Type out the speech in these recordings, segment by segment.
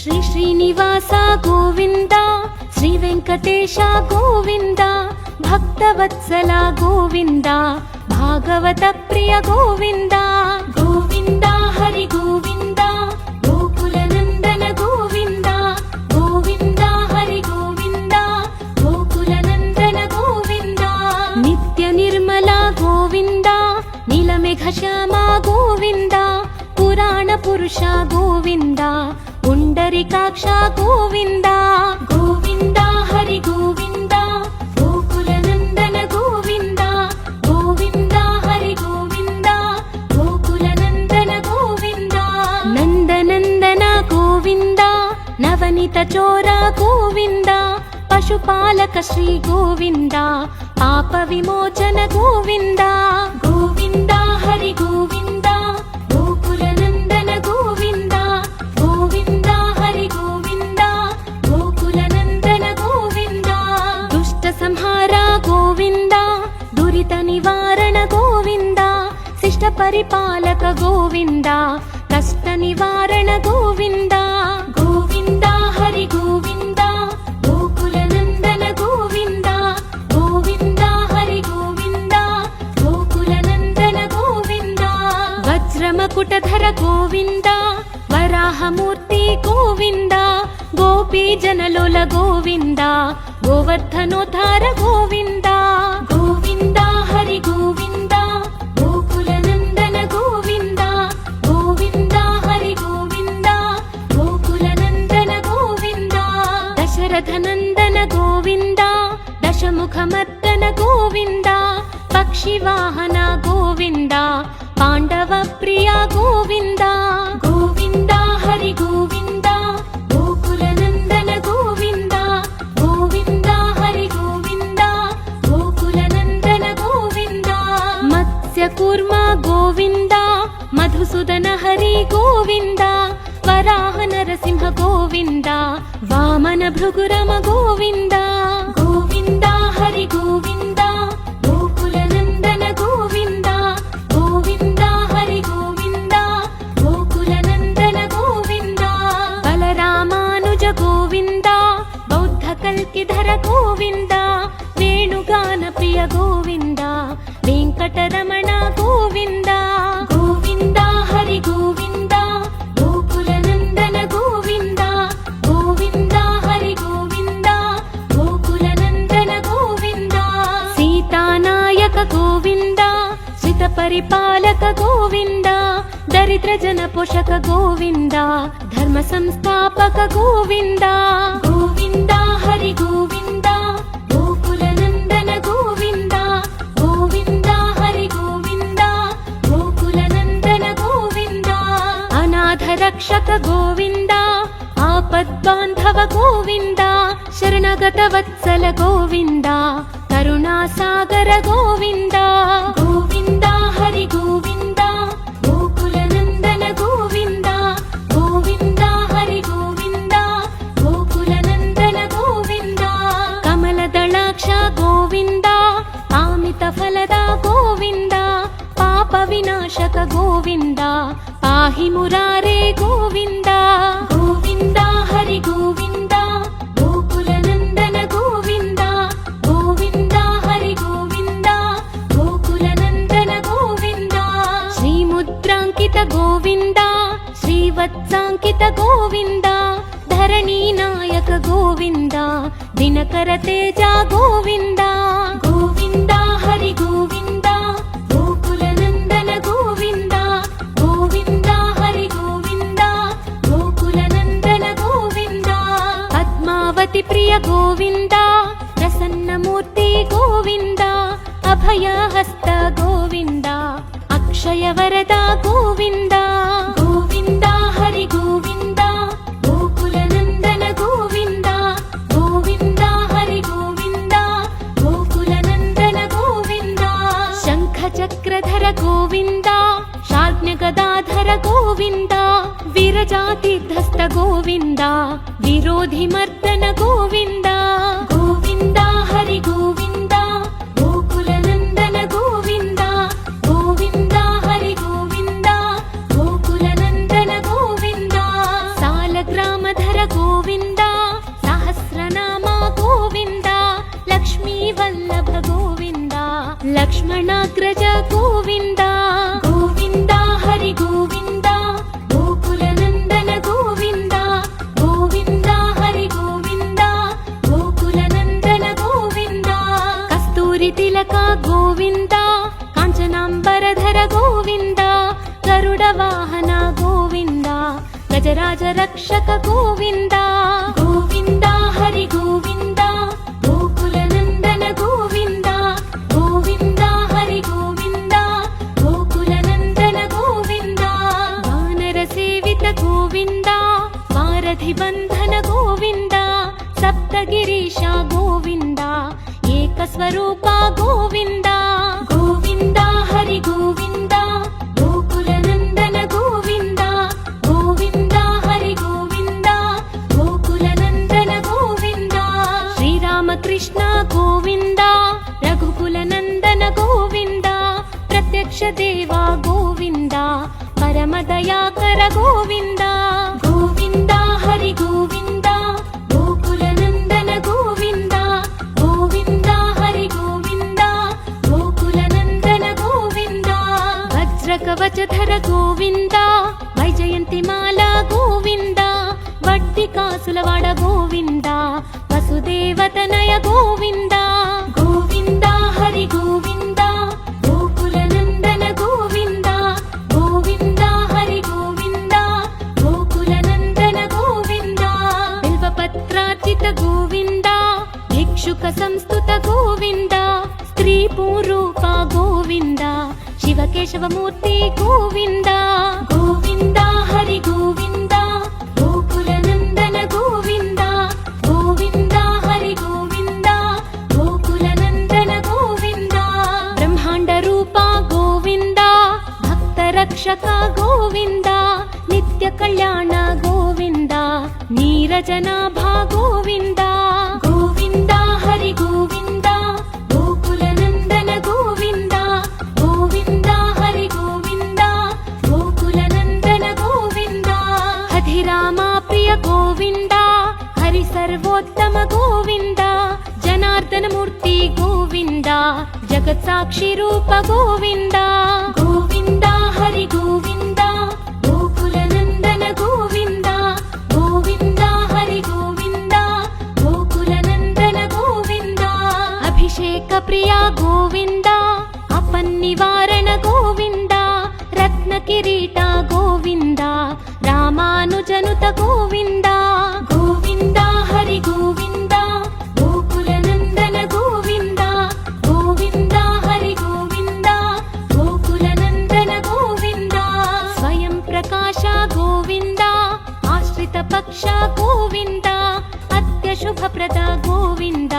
శ్రీ శ్రీనివాస గోవింద, శ్రీ వెంకటేశ గోవింద, భక్తవత్సల గోవింద, భాగవత ప్రియ గోవింద. గోవింద హరి గోవింద, గోకుల నందన గోవింద. గోవింద హరి గోవింద, గోకుల నందన గోవింద. నిత్య నిర్మల గోవింద, నీలమేఘ శ్యామ గోవింద, పురాణ పురుష గోవింద, పుండరీకాక్ష గోవింద. గోవింద హరి గోవింద, గోకుల నందన గోవింద. గోవింద హరి గోవింద, గోకుల నందన గోవింద. నందనందన గోవింద, నవనీత చోర గోవింద, పశుపాలక శ్రీ గోవింద, పాప విమోచన గోవింద. గోవింద హరి గోవింద, గోకుల నందన గోవింద. గోవింద హరి గోవింద, గోకుల నందన గోవింద. దుష్ట సంహార గోవింద, దురిత నివారణ గోవింద, శిష్ట పరిపాలక గోవింద, కష్ట నివారణ గోవింద. గోవింద హరి గోవింద, గోకుల నందన గోవింద. గోవింద హరి గోవింద, గోకుల నందన గోవింద. వజ్రమకుటధర గోవింద, వరాహమూర్తి గోవింద, గోపీ జనలోల గోవింద, గోవర్ధనోద్ధార గోవింద. గోవింద హరి గోవింద, గోకుల నందన గోవింద. గోవింద హరి గోవింద, గోకుల నందన గోవింద. దశరథ నందన గోవింద, దశముఖమర్దన గోవింద, పక్షి వాహన గోవింద, పాండవ ప్రియ గోవింద. గోవింద హరి గోవింద, గోకుల నందన గోవింద. గోవింద హరి గోవింద, గోకుల నందన గోవింద. మత్స్య కూర్మ గోవింద, మధుసూదన హరి గోవింద, వరాహ నరసింహ గోవింద, వామన భృగురమ గోవింద. గోవింద హరి గోవింద, గోకుల నందన గోవింద. గోవింద హరి గోవింద, గోకుల నందన గోవింద. బలరామానుజ గోవింద, బౌద్ధ కల్కిధర గోవింద, వేణుగాన ప్రియ గోవింద, వెంకటరమణ గోవింద. గోవింద హరి గోవింద, గోకుల నందన గోవింద. గోవింద హరి గోవింద, గోకుల నందన గోవింద. సీతానాయక గోవింద, శ్రిత పరిపాలక గోవింద, దరిద్ర జన పోషక గోవింద, ధర్మ సంస్థాపక గోవింద. గోవింద హరి గోవింద, గోకుల నందన గోవింద. గోవింద హరి గోవింద, గోకుల నందన గోవింద. అనాథ రక్షక గోవింద, ఆపద్బాంధవ గోవింద, శరణగత వత్సల గోవింద, కరుణా సాగర గోవింద. గోవింద హరి గోవింద, గోకుల నందన గోవింద. గోవింద హరి గోవింద, గోకుల నందన గోవింద. కమల దళాక్ష గోవింద, కామిత ఫలద గోవింద, పాప వినాశక గోవింద, పాహి మురారే గోవింద. గోవింద హరి గోవింద, గోకుల నందన గోవింద. గోవింద హరి గోవింద, గోకుల నందన గోవింద. శ్రీముద్రాంకిత గోవింద, శ్రీవత్సాంకిత గోవింద, ధరణీ నాయక గోవింద, దినకర తేజ గోవింద. గోవింద హరి గోవింద, గోకుల నందన గోవింద. గోవింద హరి గోవింద, గోకుల నందన గోవింద. పద్మావతి ప్రియ గోవింద, ప్రసన్నమూర్తి గోవింద, అభయహస్త గోవింద, అక్షయ వరద గోవింద. గోవింద హరి గోవింద, గోకుల నందన గోవింద. గోవింద హరి గోవింద, గోకుల నందన గోవింద. శంఖ చక్రధర గోవింద, శార్జ్ఞ గదాధర గోవింద, విరజాతిధస్త గోవింద, విరోధి మర్దన గోవింద. గోవింద హరి గోవింద, గోకుల నందన గోవింద. గోవింద హరి గోవింద, గోకుల నందన గోవింద. సాలగ్రామధర ಗರುಡ ವಾಹನ ಗೋವಿಂದ, ಗಜರಾಜ ರಕ್ಷಕ ಗೋವಿಂದ. ಗೋವಿಂದ ಹರಿ ಗೋವಿಂದ, ಗೋಕುಲ ನಂದನ ಗೋವಿಂದ. ಗೋವಿಂದ ಹರಿ ಗೋವಿಂದ, ಗೋಕುಲ ನಂದನ ಗೋವಿಂದ. ವಾನರ ಸೇವಿತ ಗೋವಿಂದ, ವಾರಧಿ ಬಂಧನ ಗೋವಿಂದ. ಸಪ್ತಗಿರೀಶ ಗೋವಿಂದ, ಏಕಸ್ವರೂಪ ಗೋವಿಂದ. ಗೋವಿಂದ ಹರಿ ಗೋವಿಂದ, ಗೋಕುಲ ನಂದನ ಗೋವಿಂದ. ಗೋವಿಂದ ಹರಿ ಗೋವಿಂದ, ಗೋಕುಲ ನಂದನ ಗೋವಿಂದ. ಶ್ರೀರಾಮಕೃಷ್ಣ ಗೋವಿಂದ, ರಘುಕುಲ ನಂದನ ಗೋವಿಂದ. ಪ್ರತ್ಯಕ್ಷ ದೇವ ಗೋವಿಂದ, ಪರಮ ದಯಾಕರ ಗೋವಿಂದ. ಗೋವಿಂದ ಹರಿ ಗೋವಿಂದ, ಗೋಕುಲ ನಂದನ ಗೋವಿಂದ. ಗೋವಿಂದ ಹರಿ ಗೋವಿಂದ, ಗೋಕುಲ ನಂದನ ಗೋವಿಂದ. ವಜ್ರ ಕವಚಧರ ಗೋವಿಂದ, ವೈಜಯಂತಿ ಮಾಲಾ ಗೋವಿಂದ. ವಡ್ಡಿ ಕಾಸುಲವಾಡ ಗೋವಿಂದ, ವಸುದೇವತನಯ ಗೋವಿಂದ. ಗೋವಿಂದ ಹರಿ ಗೋವಿಂದ, ಗೋಕುಲ ನಂದನ ಗೋವಿಂದ. ಗೋವಿಂದ ಹರಿ ಗೋವಿಂದ, ಗೋಕುಲ ನಂದನ ಗೋವಿಂದ. ಬಿಲ್ವಪತ್ರಾರ್ಚಿತ ಗೋವಿಂದ, ಭಿಕ್ಷುಕ ಸಂಸ್ತುತ ಗೋವಿಂದ. ಸ್ತ್ರೀ ಪೂರೂಪ ಗೋವಿಂದ, ಶಿವಕೇಶವ ಮೂರ್ತಿ ಗೋವಿಂದ. ಗೋವಿಂದ ಹರಿ ಗೋವಿಂದ, ಗೋಕುಲ ನಂದನ ಗೋವಿಂದ. ಗೋವಿಂದ ಹರಿ ಗೋವಿಂದ, ಗೋಕುಲ ನಂದನ ಗೋವಿಂದ. ಬ್ರಹ್ಮಾಂಡ ರೂಪ ಗೋವಿಂದ, ಭಕ್ತ ರಕ್ಷಕ ಗೋವಿಂದ. ನಿತ್ಯ ಕಲ್ಯಾಣ ಗೋವಿಂದ, ನೀರಜನಾಭ ಗೋವಿಂದ. ಗೋವಿಂದ ಹರಿ ಗೋವಿಂದ, ಗೋಕುಲ ನಂದನ ಗೋವಿಂದ. ಗೋವಿಂದ ಹರಿ ಗೋವಿಂದ, ಗೋಕುಲ ನಂದನ ಗೋವಿಂದ. ಹಧಿರಾಮ ಪ್ರಿಯ ಗೋವಿಂದ, ಹರಿ ಸರ್ವೋತ್ತಮ ಗೋವಿಂದ. ಜನಾರ್ದನ ಮೂರ್ತಿ ಗೋವಿಂದ, ಜಗತ್ ಸಾಕ್ಷಿ ರೂಪ ಗೋವಿಂದ. ಗೋವಿಂದ ಹರಿ ಗೋವಿಂದ, ಗೋಕುಲ ನಂದನ ಗೋವಿಂದ. ಗೋವಿಂದ ಹರಿ ಗೋವಿಂದ, ಗೋಕುಲ ನಂದನ ಗೋವಿಂದ. ಅಭಿಷೇಕ ಪ್ರಿಯ ಗೋವಿಂದ, ಅಪನ್ನಿವಾರಣ ಗೋವಿಂದ. ರತ್ನ ಕಿರೀಟ ಗೋವಿಂದ, ರಾಮಾನುಜನುತ ಗೋವಿಂದ. ಗೋವಿಂದ ಹರಿ ಗೋವಿಂದ, ಗೋಕುಲ ನಂದನ ಗೋವಿಂದ. ಗೋವಿಂದ ಹರಿ ಗೋವಿಂದ, ಗೋಕುಲ ನಂದನ ಗೋವಿಂದ. ಸ್ವಯಂ ಪ್ರಕಾಶ ಗೋವಿಂದ, ಆಶ್ರಿತ ಪಕ್ಷ ಗೋವಿಂದ. ಅತ್ಯ ಶುಭಪ್ರದ ಗೋವಿಂದ,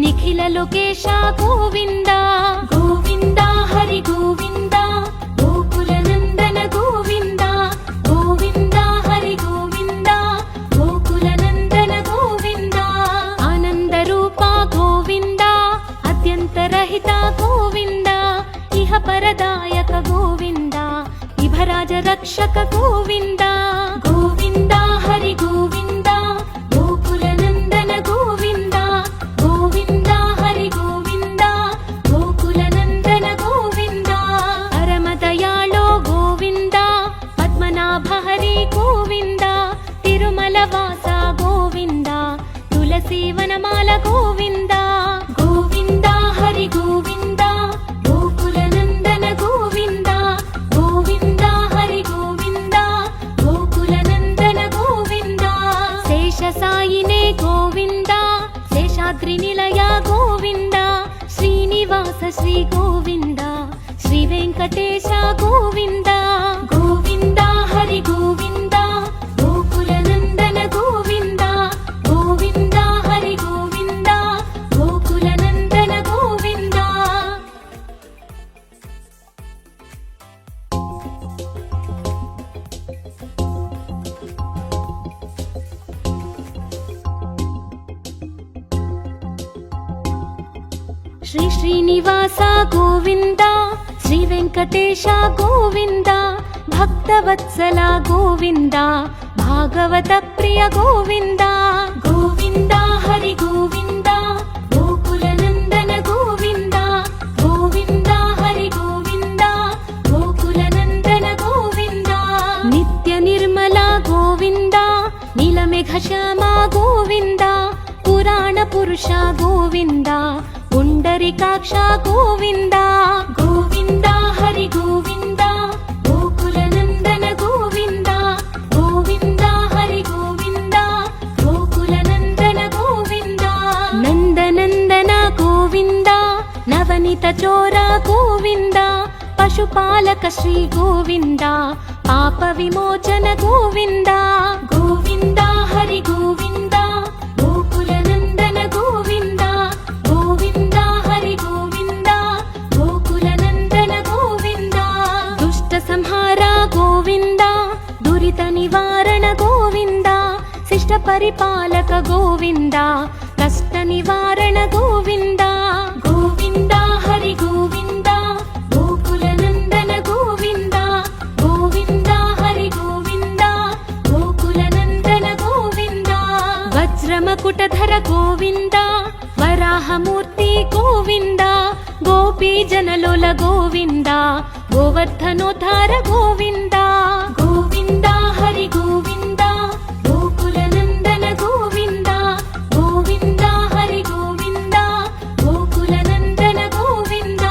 ನಿಖಿಲ ಲೋಕೇಶ ಗೋವಿಂದ. ಗೋವಿಂದ ಹರಿ ಗೋವಿಂದ, ಗೋಕುಲ ನಂದನ ಗೋವಿಂದ. ಗೋವಿಂದ ಹರಿ ಗೋವಿಂದ, ಗೋಕುಲ ನಂದನ ಗೋವಿಂದ. ಆನಂದ ರೂಪ ಗೋವಿಂದ, ಅತ್ಯಂತರಹಿತ ಗೋವಿಂದ. ಇಹ ಪರದಾಯಕ ಗೋವಿಂದ, ಇಭರಾಜ ರಕ್ಷಕ ಗೋವಿಂದ. ಗೋವಿಂದ ಹರಿ ಗೋವಿಂದ, ಗೋಕುಲ ನಂದನ ಗೋವಿಂದ. ಗೋವಿಂದ ಹರಿ ಗೋವಿಂದ, ಗೋಕುಲ ನಂದನ ಗೋವಿಂದ. ಪರಮ ದಯಾಳೋ ಗೋವಿಂದ, ಪದ್ಮನಾಭ ಹರಿ ಗೋವಿಂದ. ತಿರುಮಲ ವಾಸ ಗೋವಿಂದ, ತುಳಸಿ ವನಮಾಲ ಗೋವಿಂದ. ಗೋವಿಂದ ಹರಿ ಗೋವಿಂದ, ಗೋಕುಲ ನಂದನ ಗೋವಿಂದ. ಗೋವಿಂದ ಹರಿ ಗೋವಿಂದ, ಗೋಕುಲ ನಂದನ ಗೋವಿಂದ. ಶೇಷ ಸಾಯಿನೇ ಗೋವಿಂದ, ಶೇಷಾದ್ರಿ ನಿಲಯ ಗೋವಿಂದ. ಶ್ರೀನಿವಾಸ ಶ್ರೀ ಗೋವಿಂದ, ಶ್ರೀ ವೆಂಕಟೇಶ ಗೋವಿಂದ. ಗೋವಿಂದ ಹರಿ ಗೋವಿಂದ, ಗೋಕುಲ ನಂದನ ಗೋವಿಂದ. ಗೋವಿಂದ ಹರಿ ಗೋವಿಂದ, ಗೋಕುಲ ನಂದನ ಗೋವಿಂದ. ಶ್ರೀ ಶ್ರೀನಿವಾಸ ಗೋವಿಂದ, ಶ್ರೀ ವೆಂಕಟೇಶ ಗೋವಿಂದ. ಭಕ್ತವತ್ಸಲ ಗೋವಿಂದ, ಭಾಗವತ ಪ್ರಿಯ ಗೋವಿಂದ. ಗೋವಿಂದ ಹರಿ ಗೋವಿಂದ, ಗೋಕುಲ ನಂದನ ಗೋವಿಂದ. ಗೋವಿಂದ ಹರಿ ಗೋವಿಂದ, ಗೋಕುಲ ನಂದನ ಗೋವಿಂದ. ನಿತ್ಯ ನಿರ್ಮಲ ಗೋವಿಂದ, ನೀಲಮೇಘ ಶ್ಯಾಮ ಗೋವಿಂದ. ಪುರಾಣ ಪುರುಷ ಗೋವಿಂದ, ಪುಂಡರಿಕಾಕ್ಷ ಗೋವಿಂದ. ಗೋವಿಂದ ಹರಿ ಗೋವಿಂದ, ಗೋಕುಲ चोर गोविन्द पशुपालक श्री गोविन्द पाप विमोचन गोविन्द गोविन्द हरि गोविन्द गोकुल नन्दन गोविन्द गोविन्द हरि गोविन्द गोकुल नन्दन गोविन्द दुष्ट संहार गोविन्द दुरित निवारण गोविन्द शिष्ट परिपालक गोविन्द कष्ट निवारण गोविन्द गोविन्द हरि गोविन्द गोकुल नन्दन गोविन्द गोविन्द हरि गोविन्द गोकुल नन्दन गोविन्द वज्रमकुटधर गोविन्द वराहमूर्ति गोविन्द गोपी जनलोल गोविन्द गोवर्धनोद्धार गोविन्द गोविन्द हरि गोविन्द गोकुल नन्दन गोविन्द गोविन्द हरि गोविन्द गोकुल नन्दन गोविन्द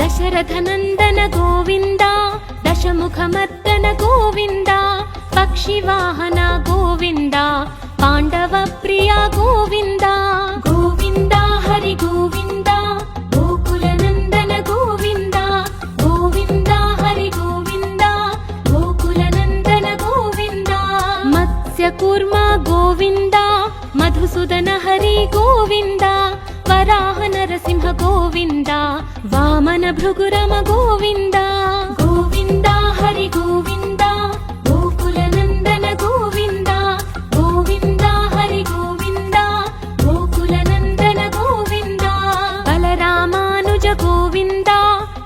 दशरथ नन्दन गोविन्द दशमुखमर्दन गोविन्द पक्षिवाहन गोविन्द पाण्डव प्रिय गोविन्द गोविन्द हरि गोविन्द गोकुल नन्दन गोविन्द गोविन्द हरि गोविन्द गोकुल नन्दन गोविन्द मत्स्यकूर्म गोविन्द मधुसूदन हरि गोविन्द वराह नरसिंह गोविन्द वामन भृगुरम गोविन्द गोविन्द हरि गोविन्द गोकुल नन्दन गोविन्द गोविन्द हरि गोविन्द गोकुल नन्दन गोविन्द बलरामानुज गोविन्द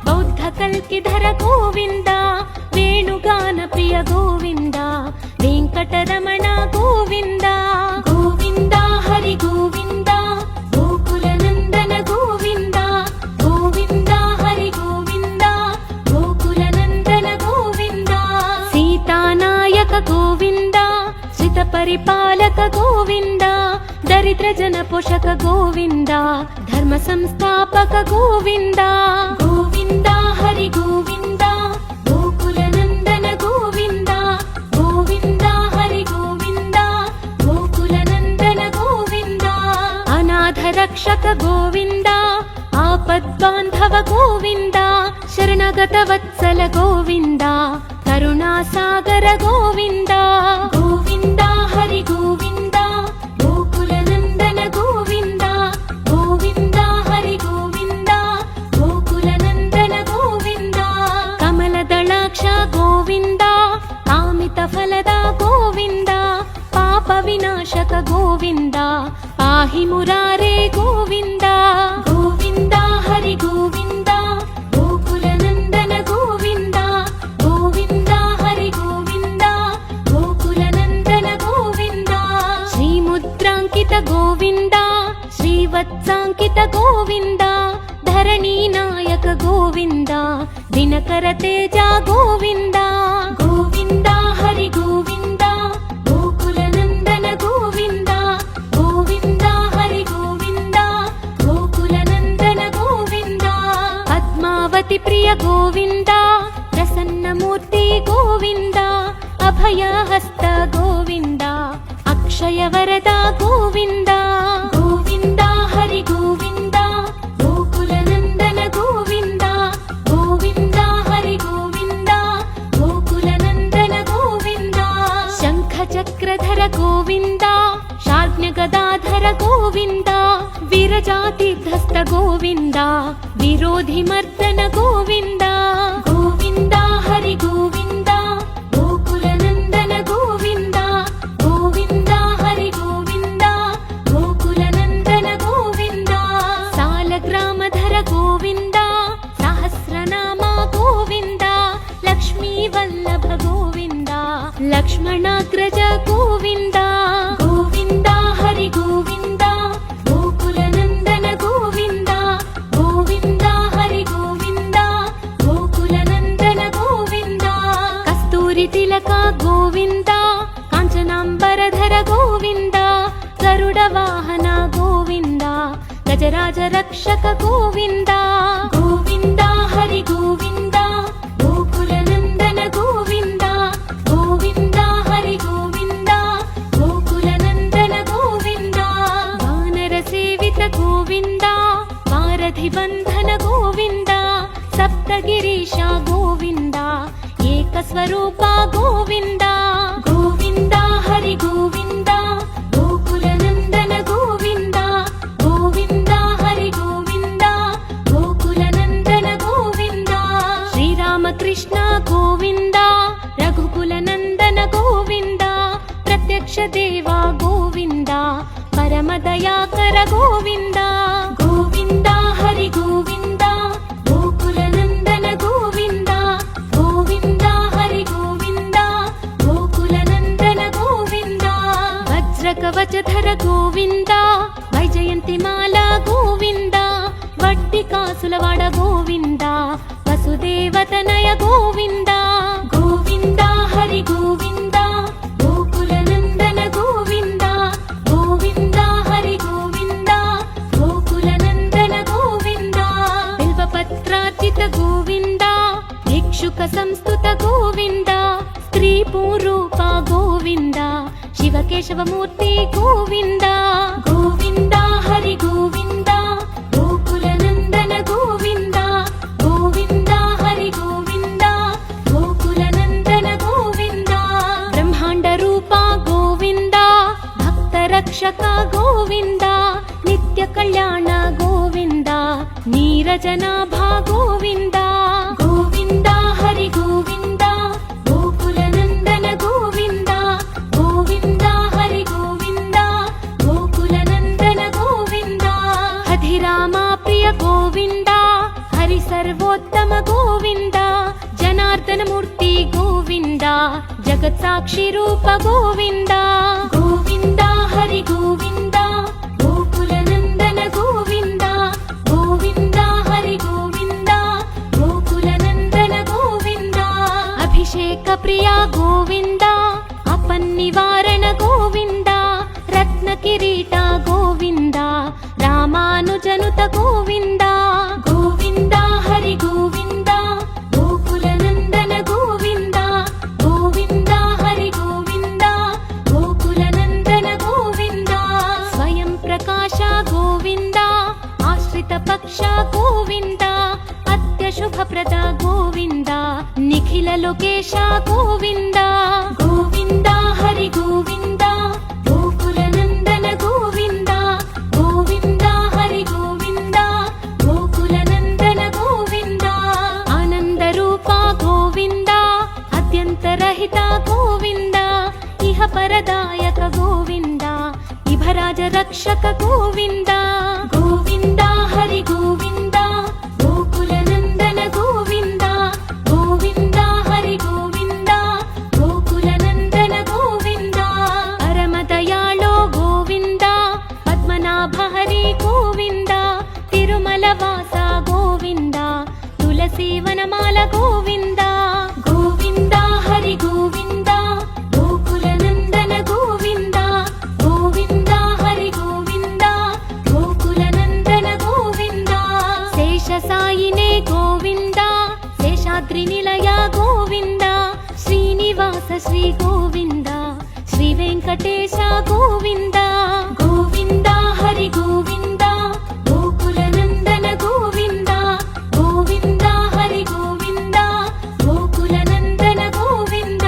बौद्ध कल्किधर गोविन्द वेणुगान प्रिय गोविन्द वेङ्कटरमण गोविन्द गोविन्द हरि गोविन्द गोकुल नन्दन गोविन्द गोविन्द हरि गोविन्द गोकुल नन्दन गोविन्द सीतानायक गोविन्द श्रित परिपालक गोविन्द दरिद्र जन पोषक गोविन्द धर्म संस्थापक गोविन्द गोविन्द हरि गोविन्द गोकुल नन्दन गोविन्द गोविन्द हरि गोविन्द गोकुल नन्दन गोविन्द अनाथ रक्षक गोविन्द आपद्बान्धव गोविन्द शरणगत वत्सल गोविन्द करुणासागर गोविन्द गोविन्द हरि गोविन्द गोकुल नन्दन गोविन्द गोविन्द हरि गोविन्द गोकुल नन्दन गोविन्द कमलदलाक्ष गोविन्द कामित फलद गोविन्द पाप विनाशक गोविन्द पाहि मुरारे गोविन्द गोविन्द हरि गोविन्द गोकुल नन्दन गोविन्द गोविन्द हरि गोविन्द गोकुल नन्दन गोविन्द श्रीमुद्राङ्कित गोविन्द श्रीवत्साङ्कित गोविन्द धरणी नायक गोविन्द दिनकर तेज गोविन्द गोविन्द हरि गोविन्द गोकुल नन्दन गोविन्द गोविन्द हरि गोविन्द गोकुल नन्दन गोविन्द पद्मावती प्रिय गोविन्द प्रसन्नमूर्ति गोविन्द अभयहस्त गोविन्द अक्षय वरद गोविन्द गोविन्द हरि गोविन्द गोकुल नन्दन गोविन्द गोविन्द हरि गोविन्द गोकुल नन्दन गोविन्द शङ्ख चक्रधर गोविन्द शार्ङ्गगदाधर गोविन्द वीरजातिधस्त गोविन्द विरोधिमर्दन गोविन्द गोविन्द हरि गोविन्द गोकुल नन्दन गोविन्द गोविन्द हरि गोविन्द गोकुल नन्दन गोविन्द सालग्रामधर गोविन्द सहस्रनाम गोविन्द लक्ष्मी वल्लभ गोविन्द लक्ष्मणाग्रज गोविन्द गोविन्द हरि गोविन्द गोकुल नन्दन गोविन्द गोविन्द हरि गोविन्द गोकुल नन्दन गोविन्द कस्तूरि तिलक गोविन्द काञ्चनाम्बरधर गोविन्द गरुड वाहन गोविन्द गजराज रक्षक गोविन्द गोविन्द हरि गोविन्द गोकुल नन्दन गोविन्द गोविन्द हरि गोविन्द गोकुल नन्दन गोविन्द वानर सेवित गोविन्द वारधि बन्धन गोविन्द ರೂಪ ಗೋವಿಂದ ಗೋವಿಂದ ಹರಿ ಗೋವಿಂದ ಗೋಕುಲ ನಂದನ ಗೋವಿಂದ ಗೋವಿಂದ ಹರಿ ಗೋವಿಂದ ಗೋಕುಲ ನಂದನ ಗೋವಿಂದ ಶ್ರೀರಾಮ ಕೃಷ್ಣ ಗೋವಿಂದ ರಘುಕುಲ ನಂದನ ಗೋವಿಂದ ಪ್ರತ್ಯಕ್ಷ ದೇವ ಗೋವಿಂದ ಪರಮ ದಯಾಕರ ಗೋವಿಂದ ಗೋವಿಂದ ಹರಿ ಗೋವಿಂದ ಗೋಕುಲ ನಂದನ ಗೋವಿಂದ ಗೋವಿಂದ ಹರಿ ಗೋವಿಂದ ಗೋಕುಲ ನಂದನ ಗೋವಿಂದ ವಜ್ರ ಕವಚಧರ ಗೋವಿಂದ ವೈಜಯಂತಿ ಮಾಲಾ ಗೋವಿಂದ ವಡ್ಡಿ ಕಾಸುಲವಾಡ ಗೋವಿಂದ ವಸುದೇವತನಯ ಗೋವಿಂದ ಗೋವಿಂದ ಹರಿ ಗೋವಿಂದ ಗೋಕುಲ ನಂದನ ಗೋವಿಂದ ಗೋವಿಂದ ಹರಿ ಗೋವಿಂದ ಗೋಕುಲ ನಂದನ ಗೋವಿಂದ ಬಿಲ್ವಪತ್ರಾರ್ಚಿತ ಗೋವಿಂದ ಭಿಕ್ಷುಕ ಸಂಸ್ತುತ ಗೋವಿಂದ ಸ್ತ್ರೀ ಪೂರೂಪ ಗೋವಿಂದ ಶಿವಕೇಶವ ಮೂರ್ತಿ ಗೋವಿಂದ ಗೋವಿಂದ ಹರಿ ಗೋವಿಂದ ಗೋಕುಲ ನಂದನ ಗೋವಿಂದ ಗೋವಿಂದ ಹರಿ ಗೋವಿಂದ ಗೋಕುಲ ನಂದನ ಗೋವಿಂದ ಬ್ರಹ್ಮಾಂಡ ರೂಪ ಗೋವಿಂದ ಭಕ್ತ ರಕ್ಷಕ ಗೋವಿಂದ ನಿತ್ಯ ಕಲ್ಯಾಣ ಗೋವಿಂದ ನೀರಜನಾಭ ಗೋವಿಂದ ಗೋವಿಂದ ಹರಿ ಗೋವಿಂದ ಗೋಕುಲ ನಂದನ ಗೋವಿಂದ ಗೋವಿಂದ ಹರಿ ಗೋವಿಂದ ಗೋಕುಲ ನಂದನ ಗೋವಿಂದ ಹಧಿರಾಮ ಪ್ರಿಯ ಗೋವಿಂದ ಹರಿ ಸರ್ವೋತ್ತಮ ಗೋವಿಂದ ಜನಾರ್ದನ ಮೂರ್ತಿ ಗೋವಿಂದ ಜಗತ್ ಸಾಕ್ಷಿ ರೂಪ ಗೋವಿಂದ ಗೋವಿಂದ ಹರಿ ಗೋವಿಂದ ಗೋಕುಲ ನಂದನ ಗೋವಿಂದ ಗೋವಿಂದ ಹರಿ ಗೋವಿಂದ ಗೋಕುಲ ನಂದನ ಗೋವಿಂದ ಅಭಿಷೇಕ ಪ್ರಿಯ ಗೋವಿಂದ ಅಪನ್ನಿವಾರಣ ಗೋವಿಂದ ರತ್ನ ಕಿರೀಟ ಗೋವಿಂದ ರಾಮಾನುಜನುತ ಗೋವಿಂದ ಗೋವಿಂದ ಹರಿ ಗೋವಿಂದ ಗೋಕುಲ ನಂದನ ಗೋವಿಂದ ಗೋವಿಂದ ಹರಿ ಗೋವಿಂದ ಗೋಕುಲ ನಂದನ ಗೋವಿಂದ ಸ್ವಯಂ ಪ್ರಕಾಶ ಗೋವಿಂದ ಆಶ್ರಿತ ಪಕ್ಷ ಗೋವಿಂದ ಅತ್ಯ ಶುಭಪ್ರದ ಗೋವಿಂದ ನಿಖಿಲ ಲೋಕೇಶ ಗೋವಿಂದ ಗೋವಿಂದ ಹರಿ ಗೋವಿಂದ ಗೋಕುಲ ನಂದನ ಗೋವಿಂದ ಗೋವಿಂದ ಹರಿ ಗೋವಿಂದ ಗೋಕುಲ ನಂದನ ಗೋವಿಂದ ಆನಂದ ರೂಪ ಗೋವಿಂದ ಅತ್ಯಂತ ರಹಿತ ಗೋವಿಂದ ಇಹ ಪರದಾಯಕ ಗೋವಿಂದ ಇಭರಾಜ ರಕ್ಷಕ ಗೋವಿಂದ ಗೋವಿಂದ ಹರಿ ಗೋವಿಂದ ಗೋಕುಲ ನಂದನ ಗೋವಿಂದ ಗೋವಿಂದ ಹರಿ ಗೋವಿಂದ ಗೋಕುಲ ನಂದನ ಗೋವಿಂದ ಪರಮ ದಯಾಳೋ ಗೋವಿಂದ ಪದ್ಮನಾಭ ಹರಿ ಗೋವಿಂದ ತಿರುಮಲ ವಾಸ ಗೋವಿಂದ ತುಳಸಿ ವನಮಾಲ ಗೋವಿಂದ ಗೋವಿಂದ ಹರಿ ಗೋವಿಂದ ಗೋಕುಲ ನಂದನ ಗೋವಿಂದ ಗೋವಿಂದ ಹರಿ ಗೋವಿಂದ ಗೋಕುಲ ನಂದನ ಗೋವಿಂದ ಶೇಷ ಸಾಯಿನೇ ಗೋವಿಂದ ಶೇಷಾದ್ರಿ ನಿಲಯ ಗೋವಿಂದ ಶ್ರೀನಿವಾಸ ಶ್ರೀ ಗೋವಿಂದ ಶ್ರೀ ವೆಂಕಟೇಶ ಗೋವಿಂದ ಗೋವಿಂದ ಹರಿ ಗೋವಿಂದ ಗೋಕುಲ ನಂದನ ಗೋವಿಂದ ಗೋವಿಂದ ಹರಿ ಗೋವಿಂದ ಗೋಕುಲ ನಂದನ ಗೋವಿಂದ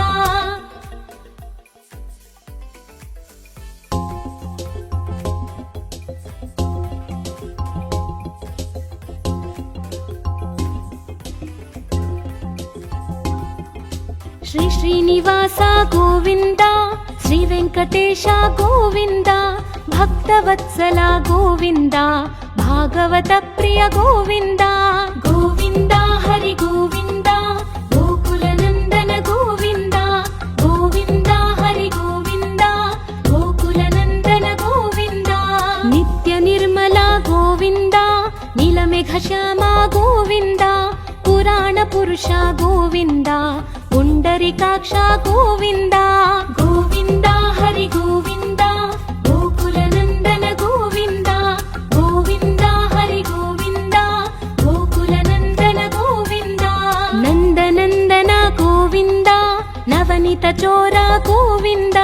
ಶ್ರೀ ಶ್ರೀನಿವಾಸ ಗೋವಿಂದ ಶ್ರೀ ವೆಂಕಟೇಶ ಗೋವಿಂದ ಭಕ್ತವತ್ಸಲ ಗೋವಿಂದ ಭಾಗವತ ಪ್ರಿಯ ಗೋವಿಂದ ಗೋವಿಂದ ಹರಿ ಗೋವಿಂದ ಗೋಕುಲ ನಂದನ ಗೋವಿಂದ ಗೋವಿಂದ ಹರಿ ಗೋವಿಂದ ಗೋಕುಲ ನಂದನ ಗೋವಿಂದ ನಿತ್ಯ ನಿರ್ಮಲ ಗೋವಿಂದ ನೀಲಮೇಘ ಶ್ಯಾಮ ಗೋವಿಂದ ಪುರಾಣ ಪುರುಷ ಗೋವಿಂದ ಪುಂಡರಿಕಾಕ್ಷ ಗೋವಿಂದ ಗೋವಿಂದ ಹರಿ ಗೋವಿಂದ ಗೋಕುಲ ನಂದನ ಗೋವಿಂದ ಗೋವಿಂದ ಹರಿ ಗೋವಿಂದ ಗೋಕುಲ ನಂದನ ಗೋವಿಂದ ನಂದನಂದನ ಗೋವಿಂದ ನವನಿತ ಚೋರ ಗೋವಿಂದ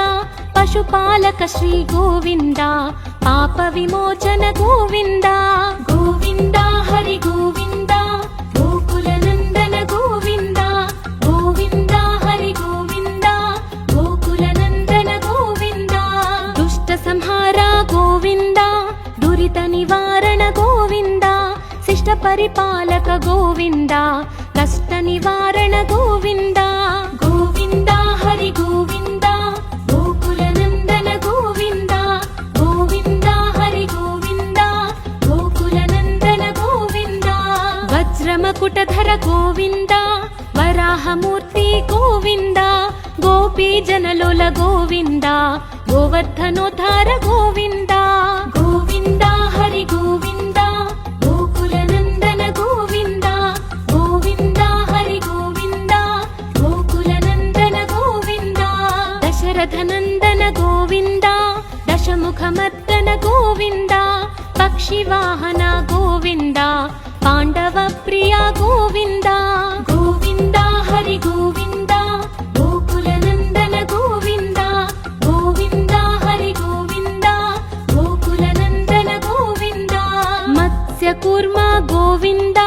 ಪಶುಪಾಲಕ ಶ್ರೀ ಗೋವಿಂದ ಪಾಪ ವಿಮೋಚನ ಗೋವಿಂದ ಗೋವಿಂದ ಹರಿ ಗೋವಿಂದ ಗೋಕುಲ ನಂದನ ಗೋವಿಂದ ಗೋವಿಂದ ಹರಿ ಗೋವಿಂದ పరిపాలక గోవింద కష్ట నివారణ గోవింద గోవింద హరి గోవింద గోకుల నందన గోవింద గోవింద హరి గోవింద గోకుల నందన గోవింద వజ్రమకుటధర గోవింద వరాహమూర్తి గోవింద గోపీ జనలోల గోవింద గోవర్ధనోద్ధార గోవింద గోవింద హరి గోవింద గోకుల నందన గోవింద గోవింద హరి గోవింద గోకుల నందన గోవింద దశరథ నందన గోవింద దశముఖమర్దన గోవింద పక్షివాహన గోవింద పాండవ ప్రియ గోవింద గోవింద హరి గోవింద గోకుల నందన గోవింద గోవింద హరి గోవింద గోకుల నందన గోవింద మత్స్యకూర్మ గోవింద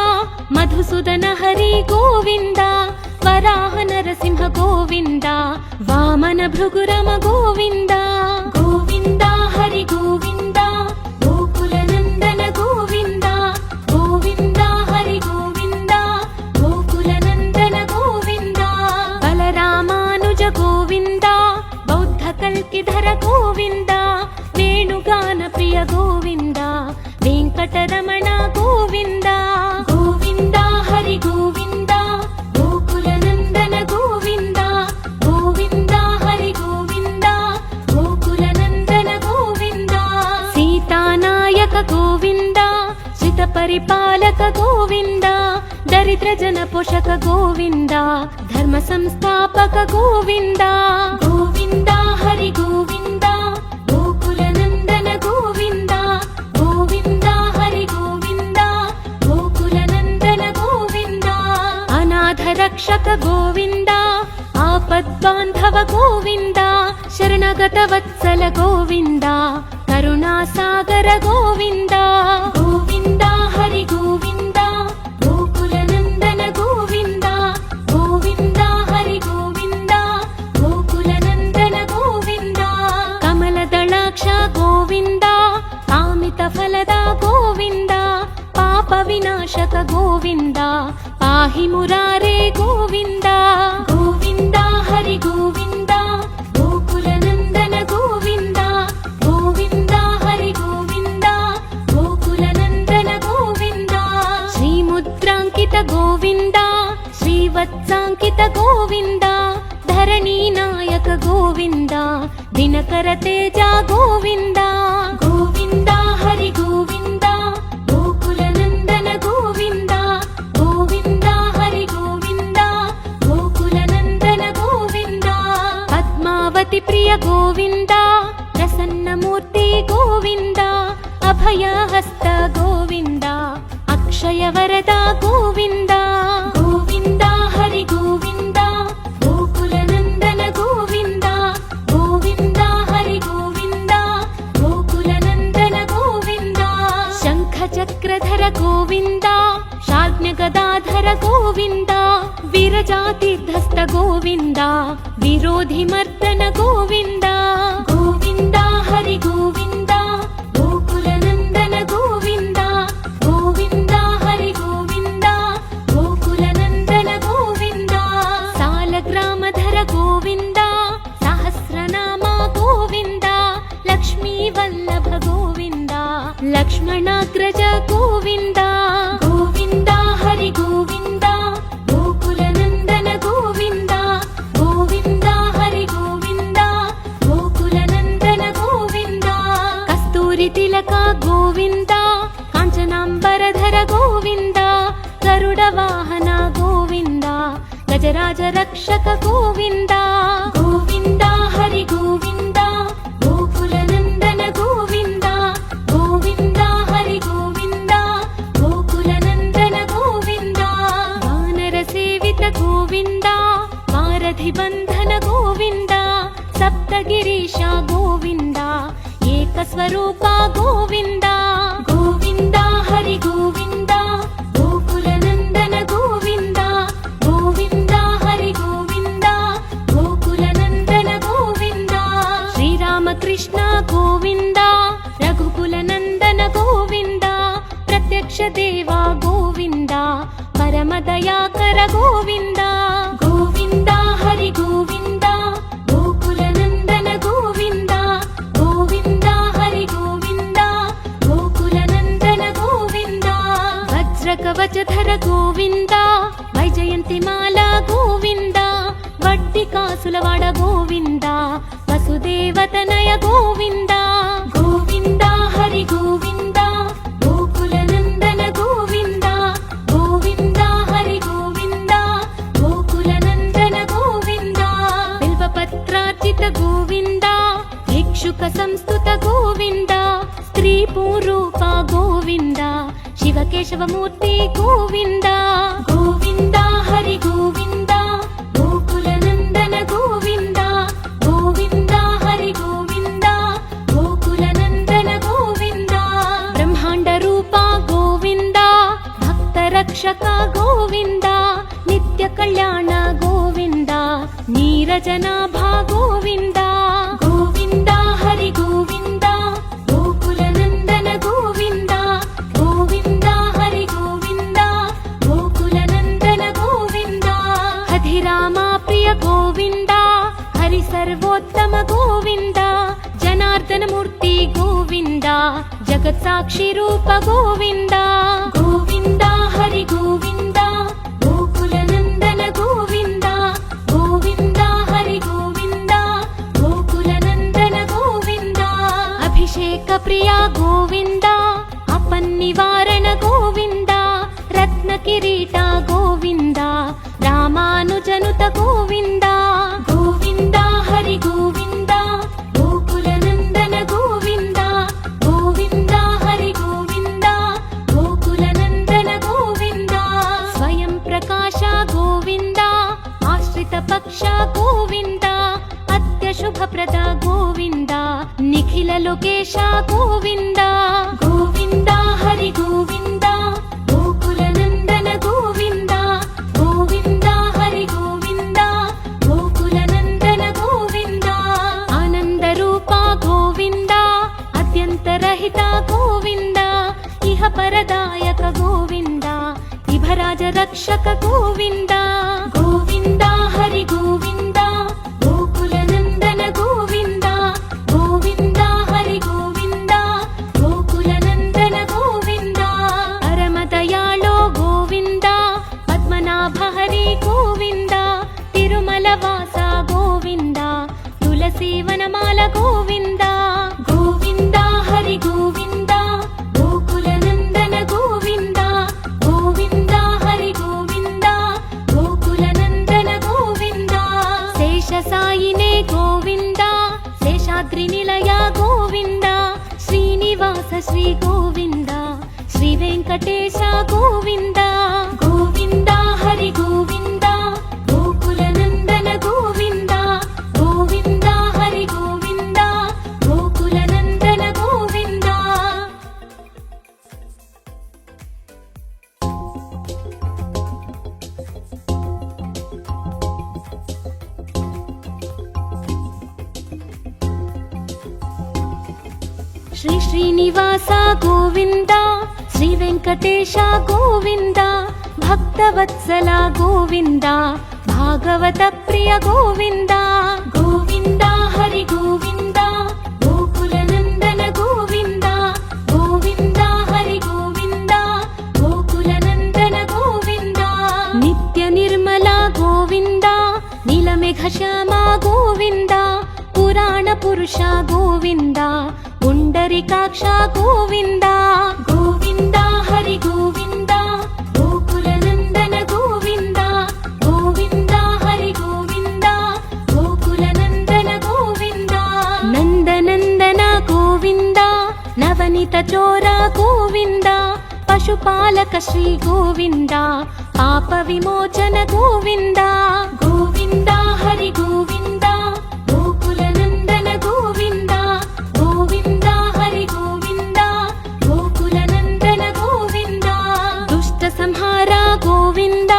మధుసూదన హరి గోవింద వరాహ నరసింహ గోవింద వామన భృగురమ గోవింద గోవింద హరి గోవింద గోకుల నందన గోవింద గోవింద హరి గోవింద గోకుల నందన గోవింద బలరామానుజ గోవింద బౌద్ధ కల్కిధర గోవింద వేణుగాన ప్రియ గోవింద వెంకటరమణ గోవింద గోవింద హరి గోవింద గోకుల నందన గోవింద గోవింద హరి గోవింద గోకుల నందన గోవింద సీతానాయక గోవింద శ్రిత పరిపాలక గోవింద దరిద్ర జన పోషక గోవింద ధర్మ సంస్థాపక గోవింద గోవింద హరి గోవింద గోకుల నందన గోవింద గోవింద హరి గోవింద గోకుల నందన గోవింద అనాథ రక్షక గోవింద ఆపద్బాంధవ గోవింద శరణగత వత్సల గోవింద కరుణాసాగర గోవింద గోవింద హరి గోవింద గోకుల నందన గోవింద గోవింద హరి గోవింద గోకుల నందన గోవింద కమలదళాక్ష గోవింద కామిత ఫలద గోవింద పాప వినాశక గోవింద పాహి మురారే గోవింద గోవింద హరి గోవింద గోకుల నందన గోవింద గోవింద హరి గోవింద గోకుల నందన గోవింద శ్రీముద్రాంకిత గోవింద శ్రీవత్సాంకిత గోవింద ధరణీ నాయక గోవింద దినకర తేజ గోవింద గోవింద హరి గోవింద గోకుల నందన గోవింద గోవింద హరి గోవింద గోకుల నందన గోవింద పద్మావతి ప్రియ గోవింద ప్రసన్నమూర్తి గోవింద అభయహస్త గోవింద అక్షయ వరద గోవింద గోవింద హరి గోవింద గోకుల నందన గోవింద గోవింద హరి గోవింద గోకుల నందన గోవింద శంఖ చక్రధర గోవింద శార్జ్ఞ గదాధర గోవింద విరజాతీర్థస్థ గోవింద విరోధి మర్దన గోవింద గోవింద హరి గోవింద గోకుల నందన గోవింద గోవింద హరి గోవింద గోకుల నందన గోవింద సాలగ్రామధర గోవింద సహస్రనామ గోవింద లక్ష్మీ వల్లభ గోవింద లక్ష్మణాగ్రజ గోవింద గోవింద హరి గోవింద గోకుల నందన గోవింద గోవింద హరి గోవింద గోకుల నందన గోవింద కస్తూరి తిలక గోవింద కాంచనాంబరధర గోవింద గరుడ వాహన గోవింద గజరాజ రక్షక గోవింద గోవింద హరి గోవింద గోకుల నందన గోవింద గోవింద హరి గోవింద గోకుల నందన గోవింద వానర సేవిత గోవింద వారధి బంధన గోవింద సప్తగిరీశ గోవింద ఏకస్వరూప గోవింద గోవింద హరి గోవింద గోకుల నందన గోవింద గోవింద హరి గోవింద గోకుల నందన గోవింద శ్రీరామకృష్ణ గోవింద రఘుకుల నందన గోవింద ప్రత్యక్ష దేవ గోవింద ದಯಾಕರ ಗೋವಿಂದ ಗೋವಿಂದ ಹರಿ ಗೋವಿಂದ ಗೋಕುಲ ನಂದನ ಗೋವಿಂದ ಗೋವಿಂದ ಹರಿ ಗೋವಿಂದ ಗೋಕುಲ ನಂದನ ಗೋವಿಂದ ವಜ್ರ ಕವಚಧರ ಗೋವಿಂದ ವೈಜಯಂತಿ ಮಾಲಾ ಗೋವಿಂದ ವಡ್ಡಿ ಕಾಸುಲವಾಡ ಗೋವಿಂದ ವಸುದೇವತನಯ ಗೋವಿಂದ ಗೋವಿಂದ ಹರಿ ಗೋವಿಂದ ಗೋಕುಲ ನಂದನ ಗೋವಿಂದ ಗೋವಿಂದ ಹರಿ ಗೋವಿಂದ ಗೋಕುಲ ನಂದನ ಗೋವಿಂದ ಬಿಲ್ವಪತ್ರಾರ್ಚಿತ ಗೋವಿಂದ ಭಿಕ್ಷುಕ ಸಂಸ್ತುತ ಗೋವಿಂದ ಸ್ತ್ರೀ ಪೂರೂಪ ಗೋವಿಂದ ಶಿವಕೇಶವ ಮೂರ್ತಿ ಗೋವಿಂದ ಗೋವಿಂದ ಹರಿ ಗೋವಿಂದ ಗೋಕುಲ ನಂದನ ಗೋವಿಂದ ಗೋವಿಂದ ಹರಿ ಗೋವಿಂದ ಗೋಕುಲ ನಂದನ ಗೋವಿಂದ ಬ್ರಹ್ಮಾಂಡ ರೂಪ ಗೋವಿಂದ ಭಕ್ತ ರಕ್ಷಕ ಗೋವಿಂದ ನಿತ್ಯ ಕಲ್ಯಾಣ ಗೋವಿಂದ ನೀರಜನಾಭ ಗೋವಿಂದ ಗೋವಿಂದ ಹರಿ ಗೋವಿಂದ ಗೋಕುಲ ನಂದನ ಗೋವಿಂದ ಗೋವಿಂದ ಹರಿ ಗೋವಿಂದ ಗೋಕುಲ ನಂದನ ಗೋವಿಂದ ಹಧಿರಾಮ ಪ್ರಿಯ ಗೋವಿಂದ ಹರಿ ಸರ್ವೋತ್ತಮ ಗೋವಿಂದ ಜನಾರ್ದನ ಮೂರ್ತಿ ಗೋವಿಂದ ಜಗತ್ ಸಾಕ್ಷಿ ರೂಪ ಗೋವಿಂದ ಗೋವಿಂದ ಹರಿ ಗೋವಿಂದ ಗೋಕುಲ ನಂದನ ಗೋವಿಂದ ಗೋವಿಂದ ಹರಿ ಗೋವಿಂದ ಗೋಕುಲ ನಂದನ ಗೋವಿಂದ ಅಭಿಷೇಕ ಪ್ರಿಯ ಗೋವಿಂದ ಅಪನ್ನಿವಾರಣ ಗೋವಿಂದ ರತ್ನ ಕಿರೀಟ ಗೋವಿಂದ ರಾಮಾನುಜನುತ ಗೋವಿಂದ ಗೋವಿಂದ ಹರಿ ಗೋವಿಂದ ಗೋಕುಲ ನಂದನ ಗೋವಿಂದ ಗೋವಿಂದ ಹರಿ ಗೋವಿಂದ ಗೋಕುಲ ನಂದನ ಗೋವಿಂದ ಸ್ವಯಂ ಪ್ರಕಾಶ ಗೋವಿಂದ ಆಶ್ರಿತ ಪಕ್ಷ ಗೋವಿಂದ ಅತ್ಯ ಶುಭಪ್ರದ ಗೋವಿಂದ ನಿಖಿಲ ಲೋಕೇಶ ಗೋವಿಂದ ಗೋವಿಂದ ಹರಿ ಗೋವಿಂದ ಗೋಕುಲ ನಂದನ ಗೋವಿಂದ ಗೋವಿಂದ ಹರಿ ಗೋವಿಂದ ಗೋಕುಲ ನಂದನ ಗೋವಿಂದ ಆನಂದ ರೂಪ ಗೋವಿಂದ ಅತ್ಯಂತ ರಹಿತ ಗೋವಿಂದ ಇಹ ಪರದಾಯಕ ಗೋವಿಂದ ಇಭರಾಜ ರಕ್ಷಕ ಗೋವಿಂದ ಗೋವಿಂದ ಹರಿ ಗೋವಿಂದ ಗೋಕುಲ ನಂದನ ಗೋವಿಂದ ಗೋವಿಂದ ಹರಿ ಗೋವಿಂದ ಗೋಕುಲ ನಂದನ ಗೋವಿಂದ ಪರಮ ದಯಾಳೋ ಗೋವಿಂದ ಪದ್ಮನಾಭ ಹರಿ ಗೋವಿಂದ ತಿರುಮಲ ವಾಸ ಗೋವಿಂದ ತುಳಸಿ ವನಮಾಲ ಗೋವಿಂದ ಗೋವಿಂದ ಹರಿ ಗೋವಿಂದ ಗೋಕುಲ ನಂದನ ಗೋವಿಂದ ಗೋವಿಂದ ಹರಿ ಗೋವಿಂದ ಗೋಕುಲ ನಂದನ ಗೋವಿಂದ ಶೇಷ ಸಾಯಿನೇ ಗೋವಿಂದ ಶೇಷಾದ್ರಿ ನಿಲಯ ಗೋವಿಂದ ಶ್ರೀನಿವಾಸ ಶ್ರೀ ಗೋವಿಂದ ಶ್ರೀ ವೆಂಕಟೇಶ ಗೋವಿಂದ ಗೋವಿಂದ ಹರಿ ಗೋವಿಂದ ಗೋಕುಲ ನಂದನ ಗೋವಿಂದ ಗೋವಿಂದ ಹರಿ ಗೋವಿಂದ ಗೋಕುಲ ನಂದನ ಗೋವಿಂದ ಶ್ರೀ ಶ್ರೀನಿವಾಸ ಗೋವಿಂದ ಶ್ರೀ ವೆಂಕಟೇಶ ಗೋವಿಂದ ಭಕ್ತವತ್ಸಲ ಗೋವಿಂದ ಭಾಗವತ ಪ್ರಿಯ ಗೋವಿಂದ ಗೋವಿಂದ ಹರಿ ಗೋವಿಂದ ಗೋಕುಲ ನಂದನ ಗೋವಿಂದ ಗೋವಿಂದ ಹರಿ ಗೋವಿಂದ ಗೋಕುಲ ನಂದನ ಗೋವಿಂದ ನಿತ್ಯ ನಿರ್ಮಲ ಗೋವಿಂದ ನೀಲಮೇಘ ಶ್ಯಾಮ ಗೋವಿಂದ ಪುರಾಣ ಪುರುಷ ಗೋವಿಂದ ಪುಂಡರಿಕಾಕ್ಷ ಗೋವಿಂದ ಗೋವಿಂದ ಹರಿ ಗೋವಿಂದ ಗೋಕುಲ ನಂದನ ಗೋವಿಂದ ಗೋವಿಂದ ಹರಿ ಗೋವಿಂದ ಗೋಕುಲ ನಂದನ ಗೋವಿಂದ ನಂದನಂದನ ಗೋವಿಂದ ನವನಿತ ಚೋರ ಗೋವಿಂದ ಪಶುಪಾಲಕ ಶ್ರೀ ಗೋವಿಂದ ಪಾಪ ವಿಮೋಚನ ಗೋವಿಂದ ಗೋವಿಂದ ಹರಿ ಗೋವಿಂದ ಗೋಕುಲ ನಂದನ ಗೋವಿಂದ ಗೋವಿಂದ ಹರಿ ಗೋವಿಂದ ಗೋಕುಲ ನಂದನ ಗೋವಿಂದ ದುಷ್ಟ ಸಂಹಾರ ಗೋವಿಂದ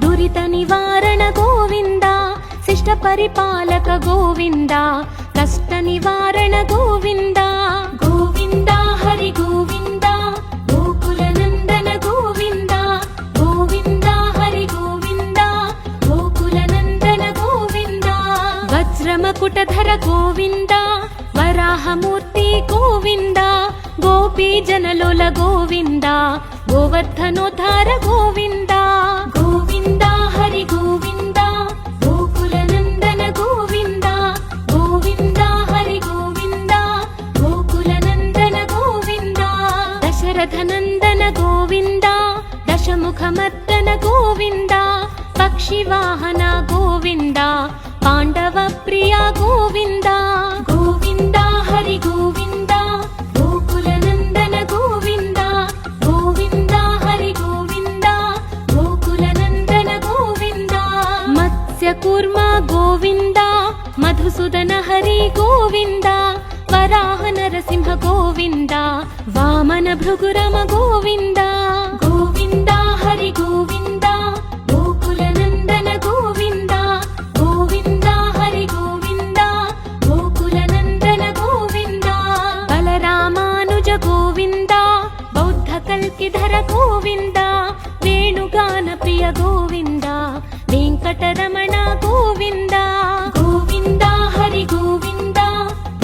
ದುರಿತ ನಿವಾರಣ ಗೋವಿಂದ ಶಿಷ್ಟ ಪರಿಪಾಲಕ ಗೋವಿಂದ ಕಷ್ಟ ನಿವಾರಣ ಗೋವಿಂದ ಗೋವಿಂದ ಹರಿ ಗೋವಿಂದ ಗೋಕುಲ ನಂದನ ಗೋವಿಂದ ಗೋವಿಂದ ಹರಿ వజ్రమకుటధర గోవింద వరాహమూర్తి గోవింద గోపీ జనలోల గోవింద గోవర్ధనోద్ధార గోవింద గోవింద హరి గోవింద గోకుల నందన గోవింద గోవింద హరి గోవింద గోకుల నందన గోవింద దశరథ నందన గోవింద దశముఖమర్దన గోవింద పక్షివాహన గోవింద పాండవ ప్రియ గోవింద గోవింద హరి గోవింద గోకుల నందన గోవింద గోవింద హరి గోవింద గోకుల నందన గోవింద మత్స్యకూర్మ గోవింద మధుసూదన హరి గోవింద వరాహ నరసింహ గోవింద వామన భృగురమ గోవింద గోవింద హరి గోవింద గోకుల నందన గోవింద గోవింద హరి గోవింద గోకుల నందన గోవింద బలరామానుజ గోవింద బౌద్ధ కల్కిధర గోవింద వేణుగాన ప్రియ గోవింద వెంకటరమణ గోవింద గోవింద హరి గోవింద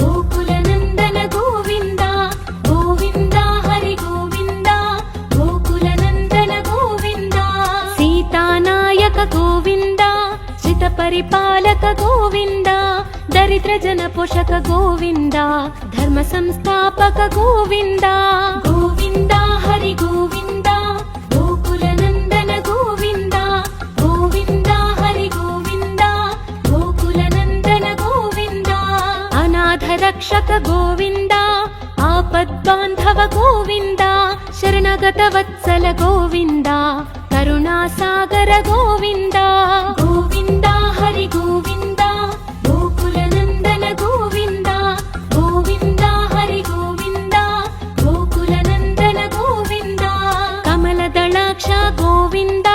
గోకుల నందన గోవింద గోవింద హరి గోవింద గోకుల నందన గోవింద సీతానాయక గోవింద శ్రిత పరిపాలక గోవింద దరిద్ర జన పోషక గోవింద ధర్మ సంస్థాపక గోవింద గోవింద హరి గోవింద గోకుల నందన గోవింద గోవింద హరి గోవింద గోకుల నందన గోవింద అనాథ రక్షక గోవింద ఆపద్బాంధవ గోవింద శరణగత వత్సల గోవింద కరుణాసాగర గోవింద గోవింద హరి గోవింద గోకుల నందన గోవింద గోవింద హరి గోవింద గోకుల నందన గోవింద కమలదళాక్ష గోవింద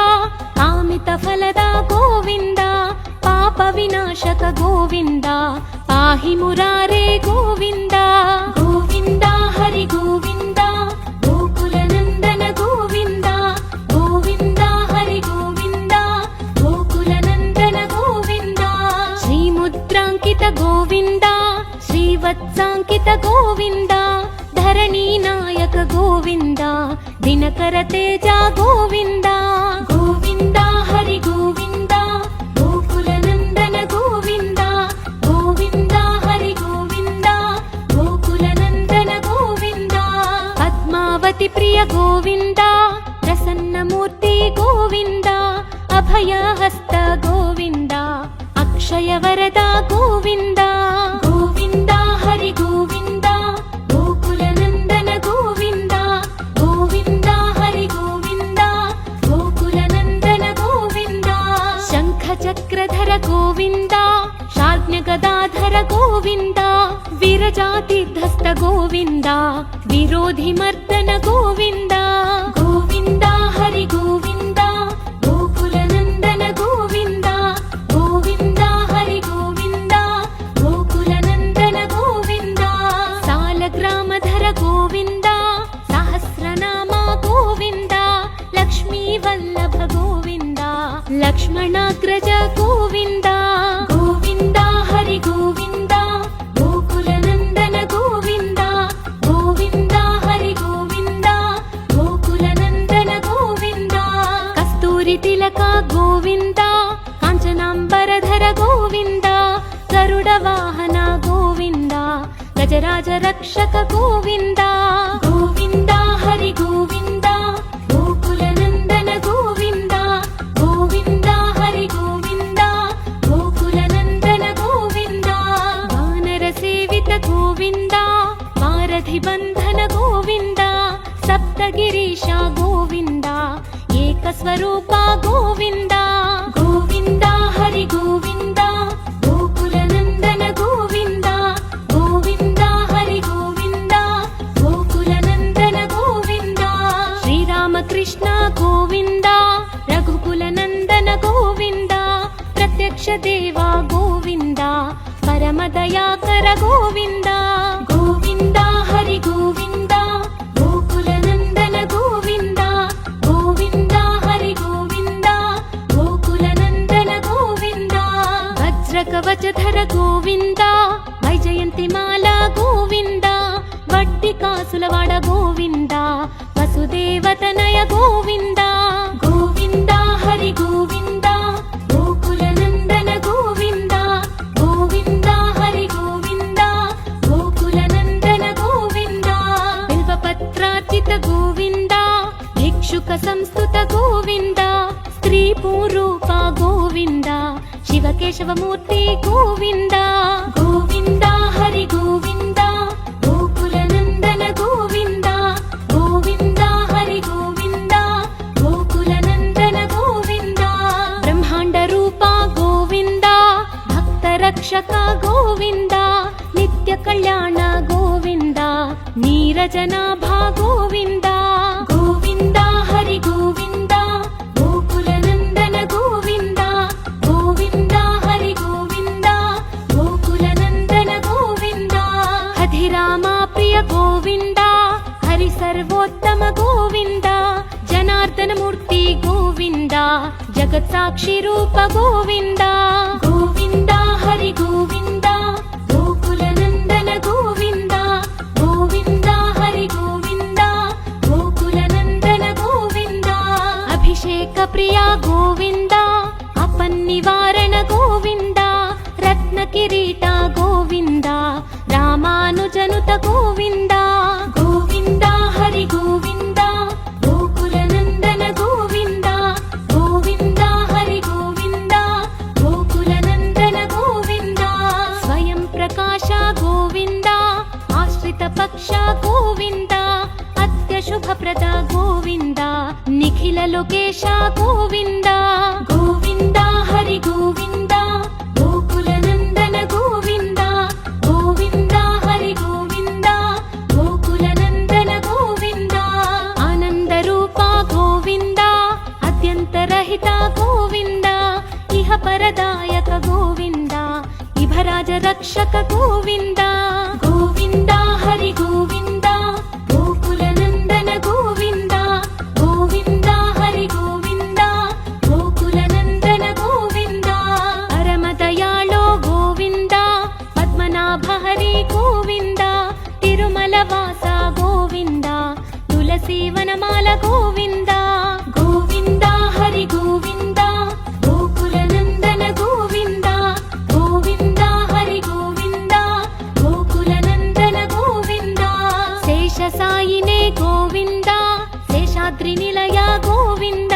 కామిత ఫలద గోవింద పాప వినాశక గోవింద పాహి మురారే గోవింద గోవింద హరి గోవింద గోకుల నందన గోవింద గోవింద హరి గోవింద గోకుల నందన గోవింద శ్రీముద్రాంకిత గోవింద శ్రీవత్సాంకిత గోవింద ధరణీ నాయక గోవింద దినకర తేజ గోవింద గోవింద హరి గోవింద గోకుల నందన గోవింద గోవింద హరి గోవింద గోకుల నందన గోవింద పద్మావతి ప్రియ గోవింద ప్రసన్నమూర్తి గోవింద అభయహస్త గోవింద అక్షయ వరద గోవింద గోవింద హరి గోవింద గోకుల నందన గోవింద గోవింద హరి గోవింద గోకుల నందన గోవింద శంఖ చక్రధర గోవింద శార్జ్ఞ గదాధర గోవింద విరజాతిధస్త గోవింద విరోధి మర్దన గోవింద గోవింద హరి గోవింద గోకుల నందన గోవింద గోవింద హరి గోవింద గోకుల నందన గోవింద సాలగ్రామధర గోవింద సహస్రనామ గోవింద లక్ష్మీ వల్లభ గోవింద లక్ష్మణాగ్రజ గోవింద గోవింద హరి గోవింద గోకుల నందన గోవింద గోవింద హరి గోవింద గోకుల నందన గోవింద కస్తూరి తిలక గోవింద కాంచనాంబరధర గోవింద గరుడ వాహన గోవింద గజరాజ రక్షక గోవింద గోవింద హరి గోవింద గోకుల నందన గోవింద గోవింద హరి గోవింద గోకుల నందన గోవింద వానర సేవిత గోవింద వారధి బంధన గోవింద సప్తగిరీశ గోవింద ఏకస్వరూప గోవింద గోవింద హరి గోవింద గోకుల నందన గోవింద గోవింద హరి గోవింద గోకుల నందన గోవింద శ్రీరామకృష్ణ గోవింద రఘుకుల నందన గోవింద ప్రత్యక్ష దేవ గోవింద పరమ దయాకర గోవింద గోవింద హరి గోవింద గోకుల నందన గోవింద గోవింద హరి గోవింద గోకుల నందన గోవింద వజ్ర వజ్రకవచధర గోవింద వైజయంతిమాల గోవింద వడ్డి కాసులవాడ గోవింద వసుదేవతనయ గోవింద గోవింద హరి గోవింద గోకుల నందన గోవింద గోవింద హరి గోవింద గోకుల నందన గోవింద బిల్వపత్రార్చిత గోవింద భిక్షుక సంస్థుత గోవింద స్త్రీ పూరూప గోవింద శివకేశవమూర్తి గోవింద గోవింద హరి గోవింద గోకుల నందన గోవింద గోవింద హరి గోవింద గోకుల నందన గోవింద బ్రహ్మాండ రూప గోవింద భక్త రక్షక గోవింద నిత్య కళ్యాణ గోవింద నీరజనాభ గోవింద గోవింద హరి గోవింద గోకుల నందన గోవింద గోవింద హరి గోవింద గోకుల నందన గోవింద అధిరామ ప్రియ గోవింద హరి సర్వోత్తమ గోవింద జనార్దన మూర్తి గోవింద జగత్ సాక్షి రూప గోవింద గోవింద హరి గోవింద గోకుల నందన గోవింద గోవింద హరి గోవింద గోకుల నందన గోవింద అభిషేక ప్రియ గోవింద అపన్నివారణ గోవింద రత్న కిరీట గోవింద రామానుజనుత గోవింద గోవింద హరి గోవింద గోకుల నందన గోవింద గోవింద హరి గోవింద గోకుల నందన గోవింద స్వయం ప్రకాశ గోవింద ఆశ్రిత పక్ష గోవింద అత్యశుభప్రద గోవింద నిఖిల లోకేశ గోవింద గోవింద హరి గోవింద గోకుల నందన గోవింద గోవింద హరి గోవింద గోకుల నందన గోవింద ఆనంద రూప గోవింద అత్యంతరహిత గోవింద ఇహ పరదాయక గోవింద ఇభరాజ రక్షక గోవింద గోవింద హరి గోవింద గోకుల నందన గోవింద గోవింద హరి గోవింద గోకుల నందన గోవింద పరమ దయాళో గోవింద పద్మనాభ హరి గోవింద తిరుమల వాస గోవింద తులసి వనమాల గోవింద గోవింద హరి గోవింద గోకుల నందన గోవింద గోవింద హరి గోవింద గోకుల నందన గోవింద శేష సాయినే గోవింద శేషాద్రి నిలయ గోవింద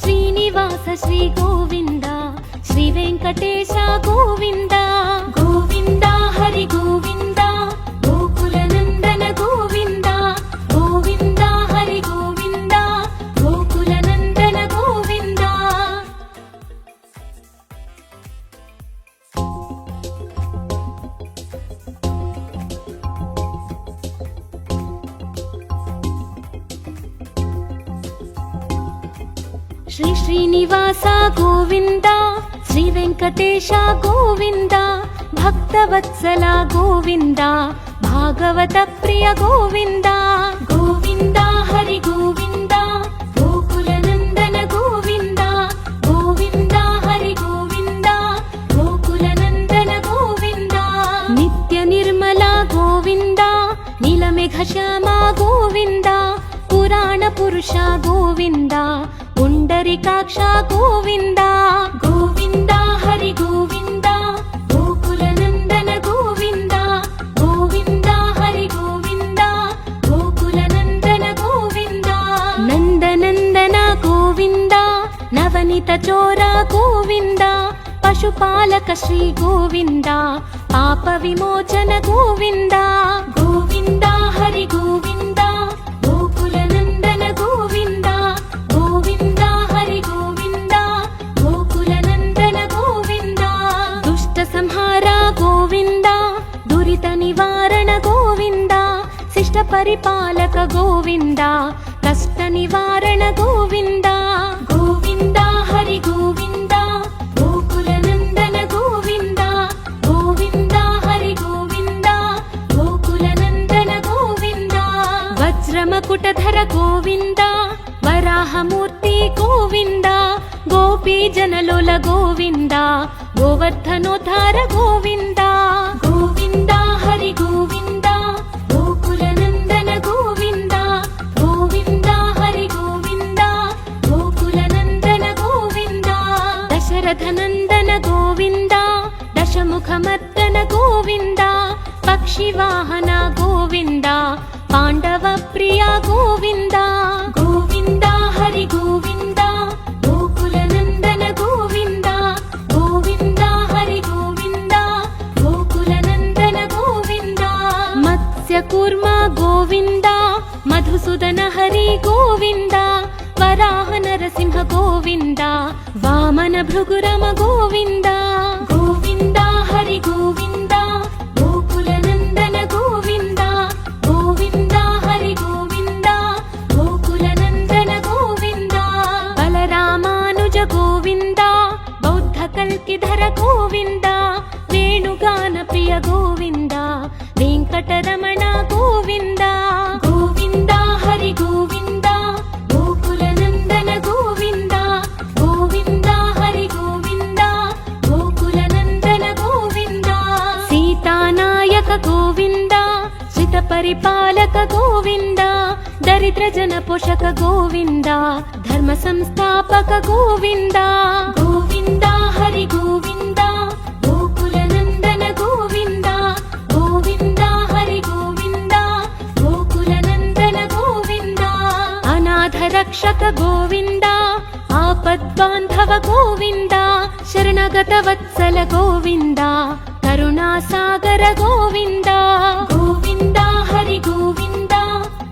శ్రీనివాస శ్రీ గోవింద శ్రీ వెంకటేశ గోవింద గోవింద హరి గోవింద గోకుల నందన గోవింద గోవింద హరి గోవింద గోకుల నందన గోవింద శ్రీ శ్రీనివాస గోవింద శ్రీ వెంకటేశ గోవింద భక్తవత్సల గోవింద భాగవత ప్రియ గోవింద గోవింద హరి గోవింద గోకుల నందన గోవింద గోవింద హరి గోవింద గోకుల నందన గోవింద నిత్య నిర్మల గోవింద నీలమేఘ శ్యామ గోవింద పురాణ పురుష గోవింద పుండరీకాక్ష గోవింద గోవింద హరి గోవింద గోకుల నందన గోవింద గోవింద హరి గోవింద గోకుల నందన గోవింద నందనందన గోవింద నవనిత చోర గోవింద పశుపాలక శ్రీ గోవింద పాప విమోచన గోవింద గోవింద హరి గోవింద గోకుల నందన గోవింద గోవింద హరి గోవింద గోకుల నందన గోవింద దుష్ట సంహార గోవింద దురిత నివారణ గోవింద శిష్ట పరిపాలక గోవింద కష్ట నివారణ గోవింద గోవింద హరి గోవింద గోకుల నందన గోవింద గోవింద హరి గోవింద గోకుల నందన గోవింద వజ్రమకుటధర గోవింద వరాహమూర్తి గోవింద గోపీ జనలోల గోవింద गोवर्धनोद्धार गोविन्द गोविन्द हरि गोविन्द गोकुलनन्दन गोविन्द गोविन्द हरि गोविन्द गोकुलनन्दन गोविन्द दशरथनन्दन गोविन्द दशमुखमर्दन गोविन्द पक्षिवाहन गोविन्द पाण्डवप्रिय गोविन्द गोविन्द हरि गोविन्द गोकुलनन्दन गोविन्द गोविन्द हरि गोविन्द गोकुलनन्दन गोविन्द मत्स्यकूर्म गोविन्द मधुसूदन हरि गोविन्द वराह नरसिंह गोविन्द वामन भृगुरम गोविन्द गोविन्द हरि गोविन्द गोकुलनन्दन गोविन्द गोविन्द हरि गोविन्द गोकुलनन्दन गोविन्द बलरामानुज गोविन्द बौद्धकल्किधर गोविन्द वेणुगान प्रिय गोविन्द वेङ्कटरमण गोविन्द गोविन्द हरि गोविन्द गोकुलनन्दन गोविन्द गोविन्द हरि गोविन्द गोकुलनन्दन गोविन्द सीतानायक गोविन्द श्रितपरिपालक गोविन्द दरिद्रजन पोषक गोविन्द धर्म संस्थापक गोविन्द गोविन्द हरि गोविन्द गोकुलनन्दन गोविन्द गोविन्द हरि गोविन्द गोकुलनन्दन गोविन्द अनाथ रक्षक गोविन्द आपद्बान्धव गोविन्द शरणगत वत्सल गोविन्द करुणासागर गोविन्द गोविन्द हरि गोविन्द